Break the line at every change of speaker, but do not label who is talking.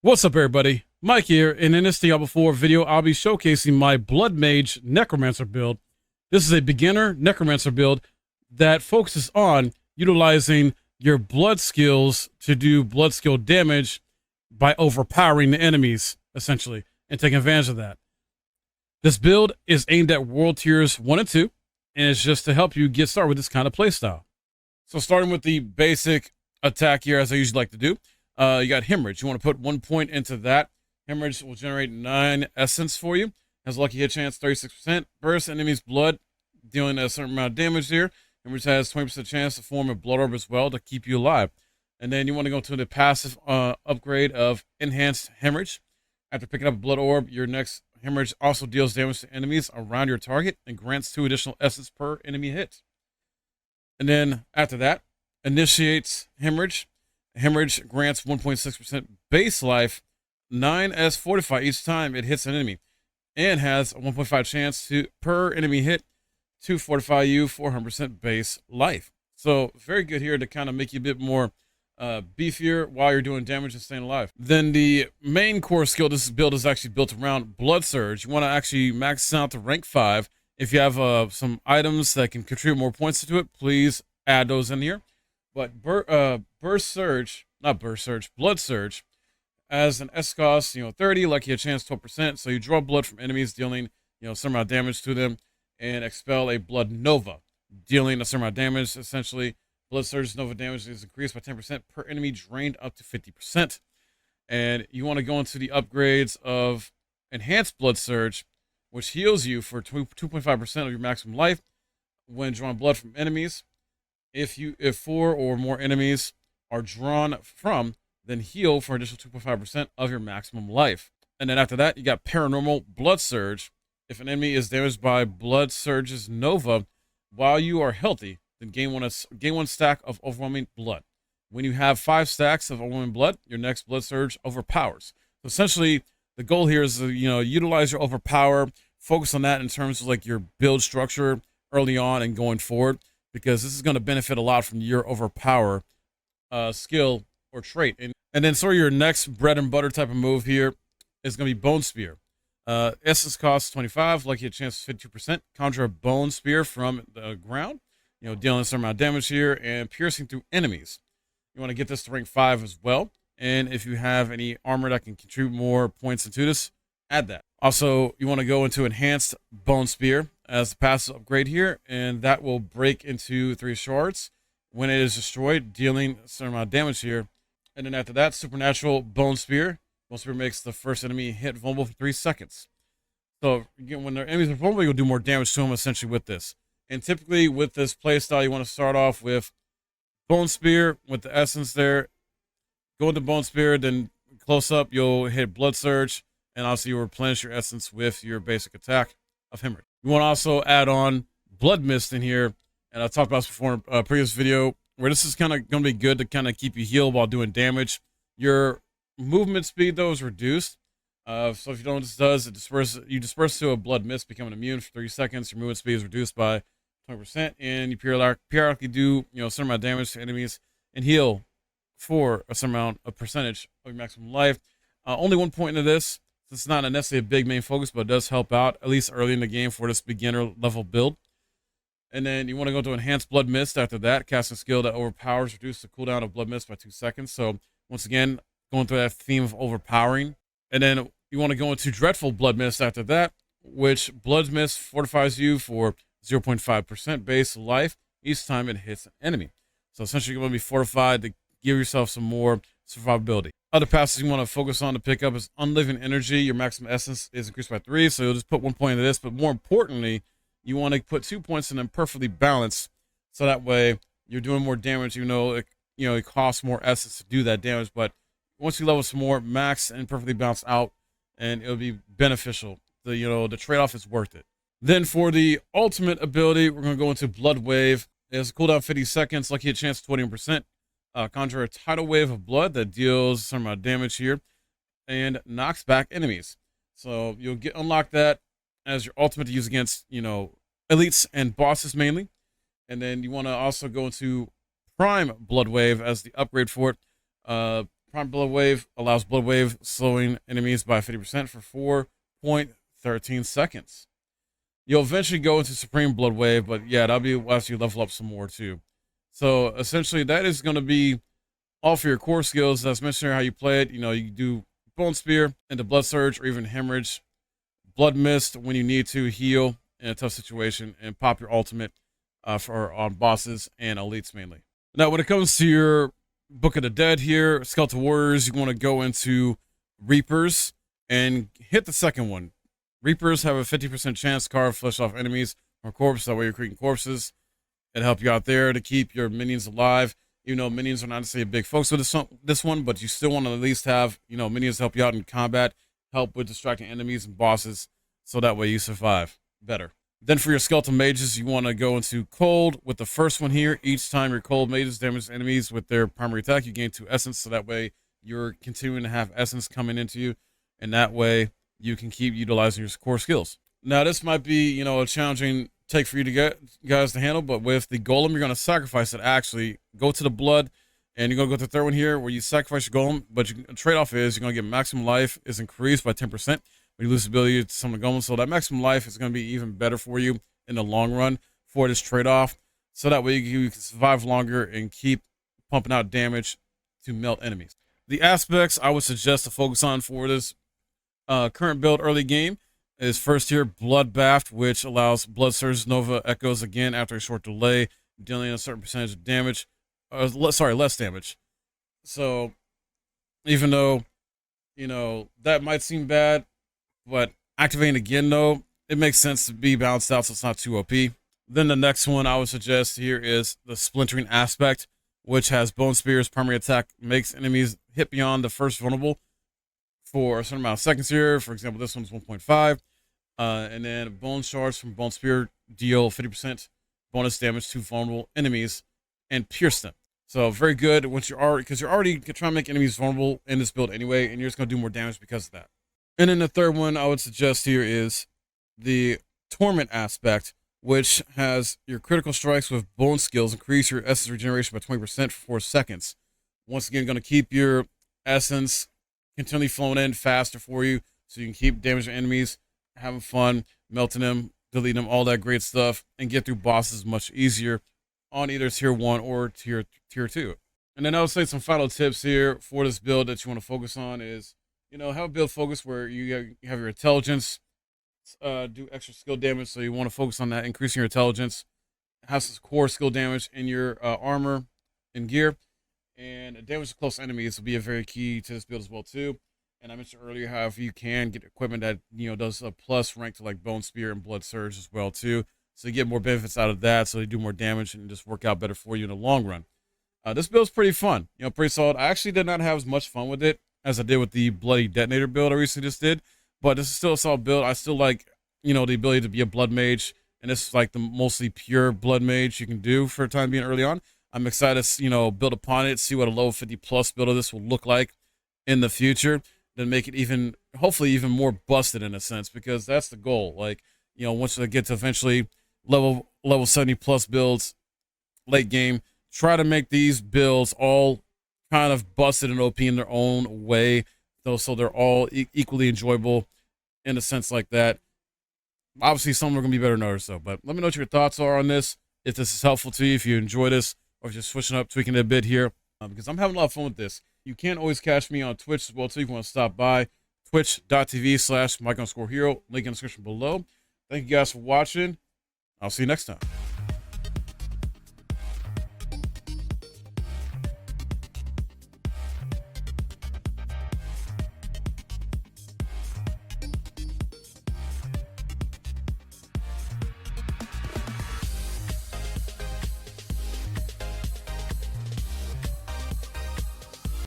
What's up, everybody? Mike here, and in this Diablo 4 video, I'll be showcasing my Bloodmage Necromancer build. This is a beginner Necromancer build that focuses on utilizing your blood skills to do blood skill damage by overpowering the enemies, essentially, and taking advantage of that. This build is aimed at World Tiers 1 and 2, and it's just to help you get started with this kind of playstyle. So starting with the basic attack here, as I usually like to do, you got Hemorrhage. You want to put 1 point into that. Hemorrhage will generate 9 essence for you. Has a lucky hit chance, 36%. Burst enemy's blood, dealing a certain amount of damage here. Hemorrhage has 20% chance to form a blood orb as well to keep you alive. And then you want to go to the passive upgrade of Enhanced Hemorrhage. After picking up a blood orb, your next Hemorrhage also deals damage to enemies around your target and grants 2 additional essence per enemy hit. And then after that, initiates Hemorrhage. Hemorrhage grants 1.6% base life, 9 as fortify each time it hits an enemy, and has a 1.5 chance to per enemy hit to fortify you 400% base life. So very good here to kind of make you a bit more beefier while you're doing damage and staying alive. Then the main core skill, this build is actually built around Blood Surge. You want to actually max out to rank 5. If you have some items that can contribute more points to it, please add those in here. But Blood Surge, as an S cost, 30, lucky a chance 12%. So you draw blood from enemies, dealing, some amount of damage to them, and expel a Blood Nova, dealing a certain amount of damage. Essentially, Blood Surge Nova damage is increased by 10% per enemy, drained up to 50%. And you want to go into the upgrades of Enhanced Blood Surge, which heals you for 2.5% of your maximum life when drawing blood from enemies. If 4 or more enemies are drawn from, then heal for an additional 2.5% of your maximum life. And then after that, you got Paranormal Blood Surge. If an enemy is damaged by Blood Surge's Nova while you are healthy, then gain one stack of Overwhelming Blood. When you have 5 stacks of Overwhelming Blood, your next Blood Surge overpowers. So essentially, the goal here is to, utilize your overpower, focus on that in terms of like your build structure early on and going forward, because this is going to benefit a lot from your overpower skill or trait. And then sort of your next bread and butter type of move here is going to be Bone Spear. Essence costs 25, lucky a chance 52%. Conjure a Bone Spear from the ground, dealing a certain amount of damage here and piercing through enemies. You want to get this to rank 5 as well. And if you have any armor that can contribute more points into this, add that. Also, you want to go into Enhanced Bone Spear as the passive upgrade here, and that will break into 3 shards when it is destroyed, dealing a certain amount of damage here. And then after that, Supernatural Bone Spear. Bone Spear makes the first enemy hit vulnerable for 3 seconds. So again, when their enemies are vulnerable, you'll do more damage to them essentially with this. And typically with this playstyle, you want to start off with Bone Spear with the essence there. Go into Bone Spear, then close up, you'll hit Blood Surge, and also you'll replenish your essence with your basic attack of Hemorrhage. You want to also add on Blood Mist in here, and I talked about this before in a previous video, where this is kind of going to be good to kind of keep you healed while doing damage. Your movement speed, though, is reduced. So if you don't know what this does, you disperse to a Blood Mist, becoming immune for 30 seconds. Your movement speed is reduced by 20%, and you periodically do a certain amount of damage to enemies and heal for a certain amount of percentage of your maximum life. Only 1 point into this. It's not necessarily a big main focus, but it does help out, at least early in the game, for this beginner level build. And then you want to go to Enhanced Blood Mist after that. Cast a skill that overpowers, reduce the cooldown of Blood Mist by 2 seconds. So once again, going through that theme of overpowering. And then you want to go into Dreadful Blood Mist after that, which Blood Mist fortifies you for 0.5% base life each time it hits an enemy. So essentially, you're going to be fortified to give yourself some more survivability. Other passes you want to focus on to pick up is Unliving Energy. Your maximum essence is increased by 3, so you'll just put 1 point into this. But more importantly, you want to put 2 points in them perfectly balanced, so that way you're doing more damage, even though it costs more essence to do that damage. But once you level some more, max and perfectly balanced out, and it'll be beneficial. The trade-off is worth it. Then for the ultimate ability, we're going to go into Blood Wave. It has a cooldown 50 seconds, lucky a chance 21%. Conjure a tidal wave of blood that deals some amount of damage here and knocks back enemies. So you'll unlock that as your ultimate to use against, elites and bosses mainly. And then you want to also go into Prime Blood Wave as the upgrade for it. Prime Prime Blood Wave allows Blood Wave slowing enemies by 50% for 4.13 seconds. You'll eventually go into Supreme Blood Wave, but yeah, that'll be after you level up some more too. So essentially, that is going to be all for your core skills. That's mentioned how you play it. You know, you do Bone Spear into Blood Surge or even Hemorrhage, Blood Mist when you need to heal in a tough situation, and pop your ultimate on bosses and elites mainly. Now, when it comes to your Book of the Dead here, Skeletal Warriors, you want to go into Reapers and hit the second one. Reapers have a 50% chance to carve flesh off enemies or corpse. That way you're creating corpses. It'll help you out there to keep your minions alive. Even though minions are not necessarily a big focus with this one, but you still want to at least have, you know, minions help you out in combat, help with distracting enemies and bosses, so that way you survive better. Then for your skeletal mages, you want to go into cold with the first one here. Each time your cold mages damage enemies with their primary attack, you gain 2 essence, so that way you're continuing to have essence coming into you, and that way you can keep utilizing your core skills. Now, this might be, you know, a challenging take for you to get guys to handle, but with the golem, you're going to sacrifice it. Actually, go to the blood, and you're going to go to the third one here where you sacrifice your golem, but the trade-off is you're going to get maximum life is increased by 10% when you lose the ability to summon the golem. So that maximum life is going to be even better for you in the long run for this trade-off. So that way you can survive longer and keep pumping out damage to melt enemies. The aspects I would suggest to focus on for this current build early game is first here, Bloodbath, which allows Blood Surge Nova Echoes again after a short delay, dealing a certain percentage of damage. Less damage. So, even though, you know, that might seem bad, but activating again, though, it makes sense to be balanced out so it's not too OP. Then the next one I would suggest here is the Splintering Aspect, which has Bone Spear's primary attack, makes enemies hit beyond the first vulnerable for a certain amount of seconds here. For example, this one's 1.5. And then Bone Shards from Bone Spear deal 50% bonus damage to vulnerable enemies and pierce them. So very good once you're already, because you're already trying to make enemies vulnerable in this build anyway, and you're just going to do more damage because of that. And then the third one I would suggest here is the Torment Aspect, which has your critical strikes with bone skills increase your essence regeneration by 20% for 4 seconds. Once again, going to keep your essence continually flowing in faster for you, so you can keep damaging enemies, having fun, melting them, deleting them, all that great stuff, and get through bosses much easier on either tier 1 or tier 2. And then I would say some final tips here for this build that you want to focus on is, you know, have a build focus where you have your intelligence do extra skill damage, so you want to focus on that, increasing your intelligence. Have some core skill damage in your armor and gear, and damage to close enemies will be a very key to this build as well too. And I mentioned earlier how if you can get equipment that, you know, does a plus rank to like Bone Spear and Blood Surge as well too, so you get more benefits out of that, so you do more damage and just work out better for you in the long run. This build's pretty fun, you know, pretty solid. I actually did not have as much fun with it as I did with the Bloody Detonator build I recently just did, but this is still a solid build. I still like, you know, the ability to be a Blood Mage, and this is like the mostly pure Blood Mage you can do for a time being early on. I'm excited to, you know, build upon it, see what a level 50 plus build of this will look like in the future, then make it even, hopefully even more busted in a sense, because that's the goal. Like, you know, once I get to eventually level 70 plus builds late game, try to make these builds all kind of busted and OP in their own way, though, so they're all equally enjoyable in a sense like that. Obviously, some are going to be better than others, though. But let me know what your thoughts are on this, if this is helpful to you, if you enjoy this, or if you're switching up, tweaking it a bit here, because I'm having a lot of fun with this. You can always catch me on Twitch as well, too. If you want to stop by, twitch.tv/Mike_Hero, link in the description below. Thank you guys for watching. I'll see you next time.